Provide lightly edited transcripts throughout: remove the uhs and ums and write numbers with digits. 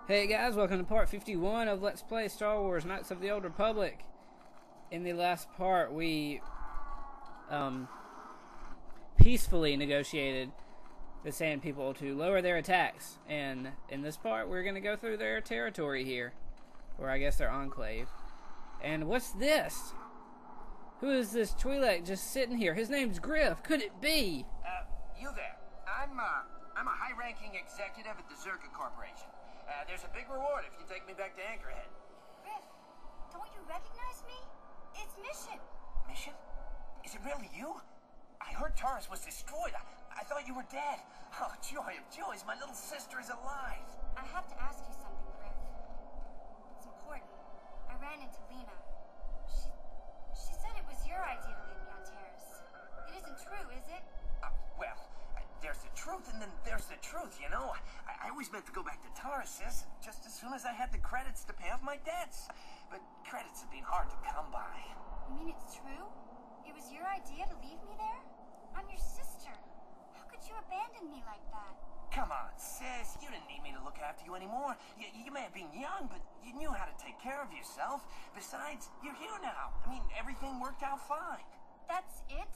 Hey guys, welcome to part 51 of Let's Play Star Wars Knights of the Old Republic. In the last part, we peacefully negotiated the Sand People to lower their attacks. And in this part, we're going to go through their territory here. Or I guess their enclave. And what's this? Who is this Twi'lek just sitting here? His name's Griff. Could it be? You there. I'm a high-ranking executive at the Zerka Corporation. There's a big reward if you take me back to Anchorhead. Griff, don't you recognize me? It's Mission. Mission? Is it really you? I heard Taurus was destroyed. I thought you were dead. Oh, joy of joys, my little sister is alive. I have to ask you something, Griff. It's important. I ran into Lena. She said it was your idea to leave me on Taris. It isn't true, is it? Well, there's the truth and then there's the truth, you know. I always meant to go back to Taurus, sis, just as soon as I had the credits to pay off my debts. But credits have been hard to come by. You mean it's true? It was your idea to leave me there? I'm your sister. How could you abandon me like that? Come on, sis. You didn't need me to look after you anymore. You may have been young, but you knew how to take care of yourself. Besides, you're here now. I mean, everything worked out fine. That's it?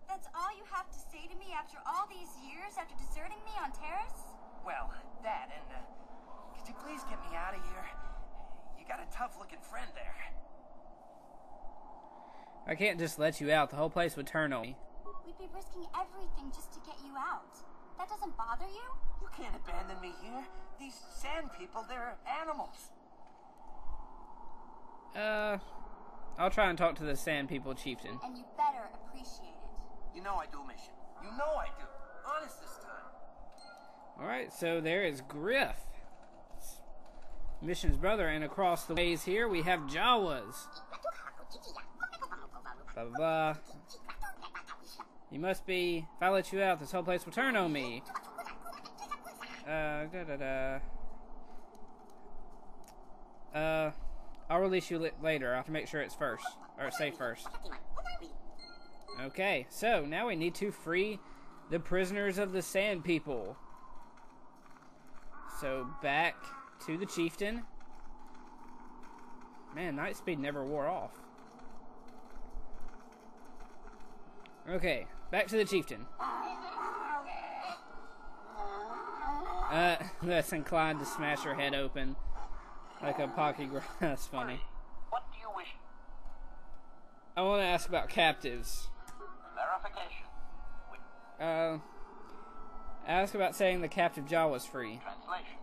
That's all you have to say to me after all these years, after deserting me on Taris? Well, that, and could you please get me out of here? You got a tough-looking friend there. I can't just let you out. The whole place would turn on me. We'd be risking everything just to get you out. That doesn't bother you? You can't abandon me here. These Sand People, they're animals. I'll try and talk to the Sand People chieftain. And you better appreciate it. You know I do, Mission. You know I do. Honest this time. Alright, so there is Griff, Mission's brother, and across the ways here we have Jawas. Blah, blah, blah. You must be... If I let you out, this whole place will turn on me. I'll release you later. I have to make sure it's first. Or safe first. Okay, so now we need to free the prisoners of the Sand People. So back to the chieftain. Man, night speed never wore off. Okay, back to the chieftain. That's inclined to smash her head open like a pocky grass. That's funny. What do you wish? I want to ask about captives. Verification. Ask about saying the captive Jawa's free. Translation.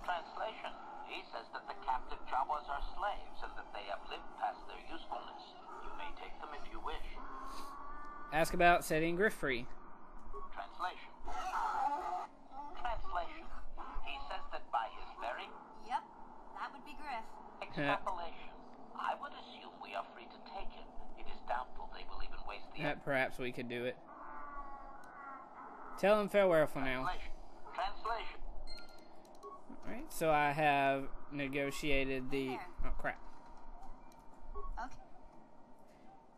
Translation. He says that the captive Jawas are slaves and that they have lived past their usefulness. You may take them if you wish. Ask about setting Griff free. Translation. Translation. He says that by his very Yep, that would be Griff. extrapolation, I would assume we are free to take him. It is doubtful they will even waste the Perhaps we could do it. Tell him farewell for now. Translation. Alright, so I have negotiated the... Oh, crap. Okay.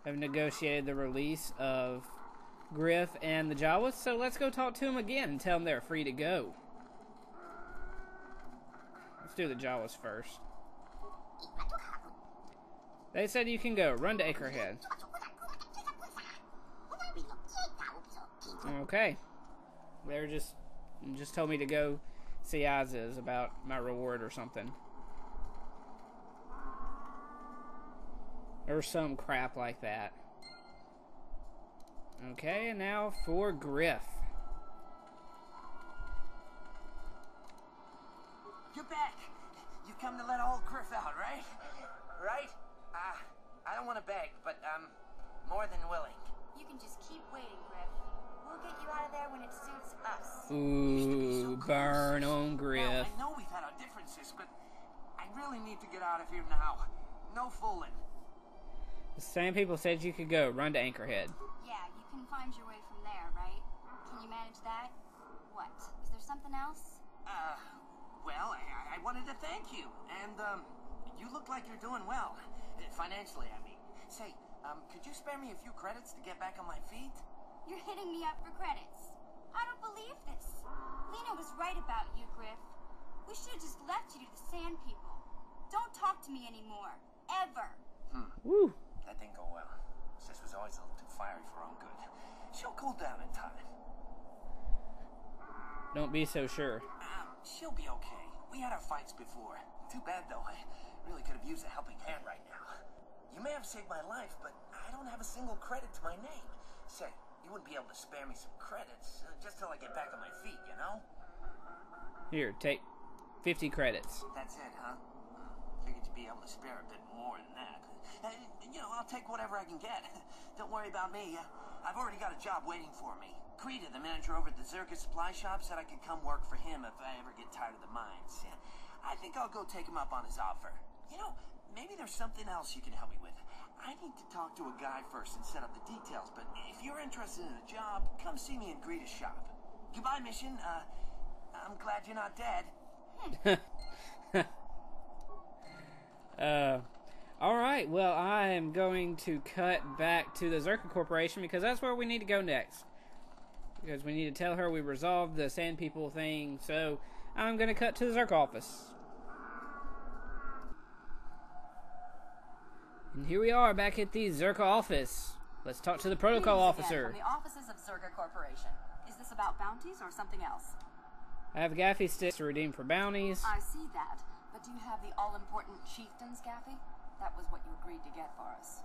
I've negotiated the release of Griff and the Jawas, so let's go talk to them again and tell them they're free to go. Let's do the Jawas first. They said you can go. Run to Anchorhead. Okay. They're just told me to go see Aziz about my reward or something. Or some crap like that. Okay, and now for Griff. You're back. You come to let old Griff out, right? Right? I don't want to beg, but more than willing. You can just keep waiting, Griff. We'll get you out of there when it suits us. Ooh, burn on Griff. Well, I know we've had our differences, but I really need to get out of here now. No fooling. The Sand People said you could go. Run to Anchorhead. Yeah, you can find your way from there, right? Can you manage that? What? Is there something else? Well, I wanted to thank you, and you look like you're doing well. Financially, I mean. Say, could you spare me a few credits to get back on my feet? You're hitting me up for credits. I don't believe this. Lena was right about you, Griff. We We should have just left you to the Sand People. Don't talk to me anymore. Ever. Woo. That didn't go well. Sis was always a little too fiery for her own good. She'll cool down in time. Don't be so sure. She'll be okay. We had our fights before. Too bad, though. I really could have used a helping hand right now. You may have saved my life, but I don't have a single credit to my name. Say, you wouldn't be able to spare me some credits, just till I get back on my feet, you know? Here, take 50 credits. That's it, huh? Figured you'd be able to spare a bit more than that. You know, I'll take whatever I can get. Don't worry about me. I've already got a job waiting for me. Krita, the manager over at the Zerka supply shop, said I could come work for him if I ever get tired of the mines. I think I'll go take him up on his offer. You know, maybe there's something else you can help me with. I need to talk to a guy first and set up the details, but if you're interested in a job, come see me in Greta's shop. Goodbye, Mission. I'm glad you're not dead. Alright, well, I am going to cut back to the Zerka Corporation because that's where we need to go next. Because we need to tell her we resolved the Sand People thing, so I'm going to cut to the Zerka office. And here we are back at the Zerka office. Let's talk to the protocol officer. From the offices of Zerka Corporation. Is this about bounties or something else? I have Gaffy sticks to redeem for bounties. I see that. But do you have the all-important chieftains, Gaffy? That was what you agreed to get for us.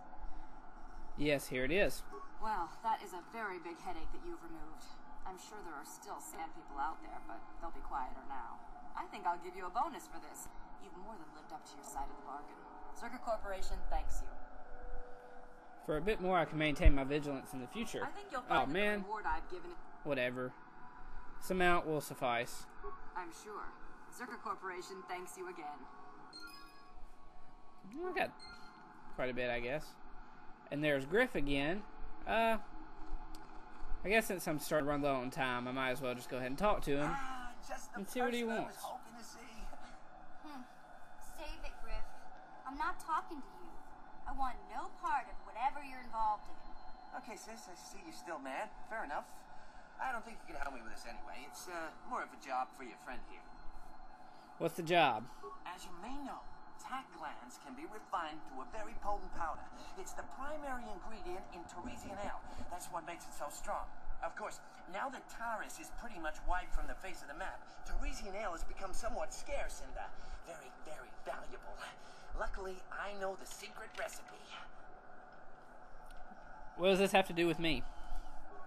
Yes, here it is. Well, that is a very big headache that you've removed. I'm sure there are still Sand People out there, but they'll be quieter now. I think I'll give you a bonus for this. You've more than lived up to your side of the bargain. Zerka Corporation thanks you. For a bit more, I can maintain my vigilance in the future. I think you'll find that the reward I've given it. Whatever. Some amount will suffice. I'm sure. Zerka Corporation thanks you again. I got quite a bit, I guess. And there's Griff again. I guess since I'm starting to run low on time, I might as well just go ahead and talk to him and see what he wants. Save it, Griff. I'm not talking to you. I want no part of whatever you're involved in. Okay, sis, I see you're still mad. Fair enough. I don't think you can help me with this anyway. It's more of a job for your friend here. What's the job? As you may know, tack glands can be refined to a very potent powder. It's the primary ingredient in Teresian ale. That's what makes it so strong. Of course, now that Taris is pretty much wiped from the face of the map, Teresian ale has become somewhat scarce and very, very valuable. Luckily, I know the secret recipe. What does this have to do with me?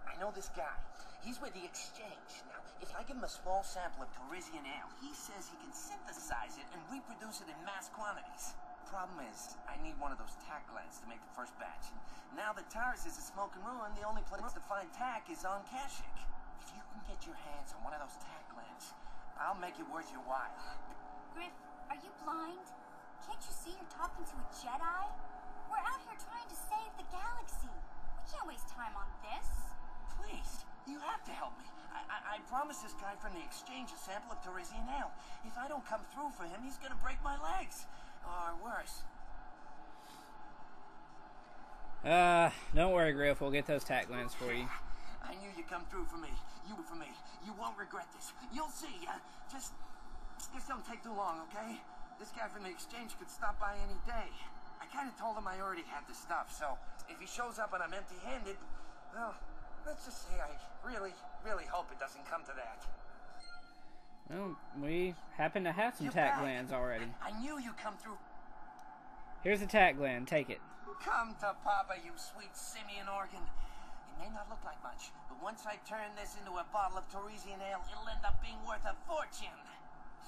I know this guy. He's with the Exchange. Now, if I give him a small sample of Teresian ale, he says he can synthesize it and reproduce it in mass quantities. Problem is, I need one of those tack glands to make the first batch. And now that Taris is a smoking ruin, the only place to find tack is on Kashyyyk. If you can get your hands on one of those tack glands, I'll make it worth your while. Griff, are you blind? Can't you see you're talking to a Jedi? We're out here trying to save the galaxy. We can't waste time on this. Please, you have to help me. I promised this guy from the Exchange a sample of Teresian ale. If I don't come through for him, he's gonna break my legs. Or worse. Don't worry, Griff. We'll get those tack glands for you. I knew you'd come through for me. You won't regret this. You'll see. Just don't take too long, okay? This guy from the Exchange could stop by any day. I kind of told him I already had the stuff, so if he shows up and I'm empty-handed, well, let's just say I really, really hope it doesn't come to that. Well, we happen to have some You're tack back. glands already. I knew you'd come through. Here's a tack gland. Take it. Come to Papa, you sweet simian organ. It may not look like much, but once I turn this into a bottle of Teresian ale, it'll end up being worth a fortune.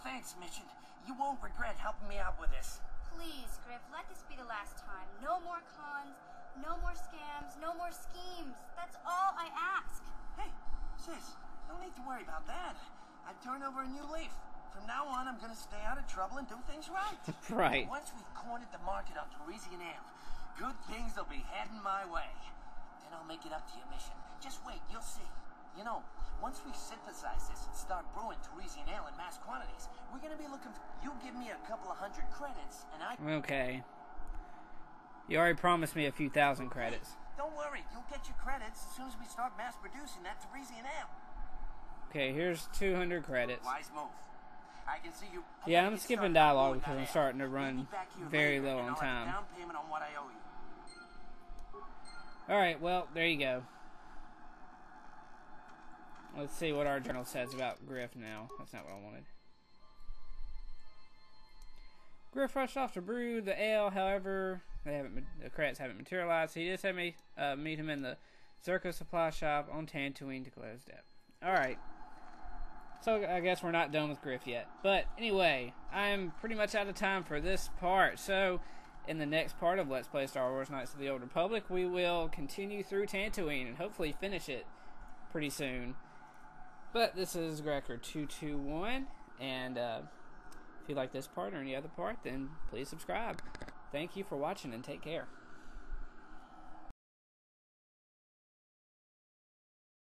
Thanks, Mission. You won't regret helping me out with this. Please, Griff, let this be the last time. No more cons, no more scams, no more schemes. That's all I ask. Hey, sis, no need to worry about that. I've turned over a new leaf. From now on, I'm gonna stay out of trouble and do things right. Right. Once we've cornered the market on Teresian ale, good things will be heading my way. Then I'll make it up to your Mission. Just wait, you'll see. You know, once we synthesize this and start brewing Teresian ale in mass quantities, we're gonna be looking for... You give me a couple of 100 credits, and I... Okay. You already promised me a few thousand credits. Don't worry, you'll get your credits as soon as we start mass producing that Teresian ale. Okay, here's 200 credits. Wise move. I can see you. Yeah, I'm skipping dialogue because I'm starting to run very low on time. Down payment on what I owe you. Alright, well, there you go. Let's see what our journal says about Griff now. That's not what I wanted. Griff rushed off to brew the ale, however, the credits haven't materialized, so he just had me meet him in the Zerko supply shop on Tatooine to close debt. Alright. So, I guess we're not done with Griff yet. But, anyway, I'm pretty much out of time for this part. So, in the next part of Let's Play Star Wars Knights of the Old Republic, we will continue through Tatooine and hopefully finish it pretty soon. But, this is Grecker221, and if you like this part or any other part, then please subscribe. Thank you for watching, and take care.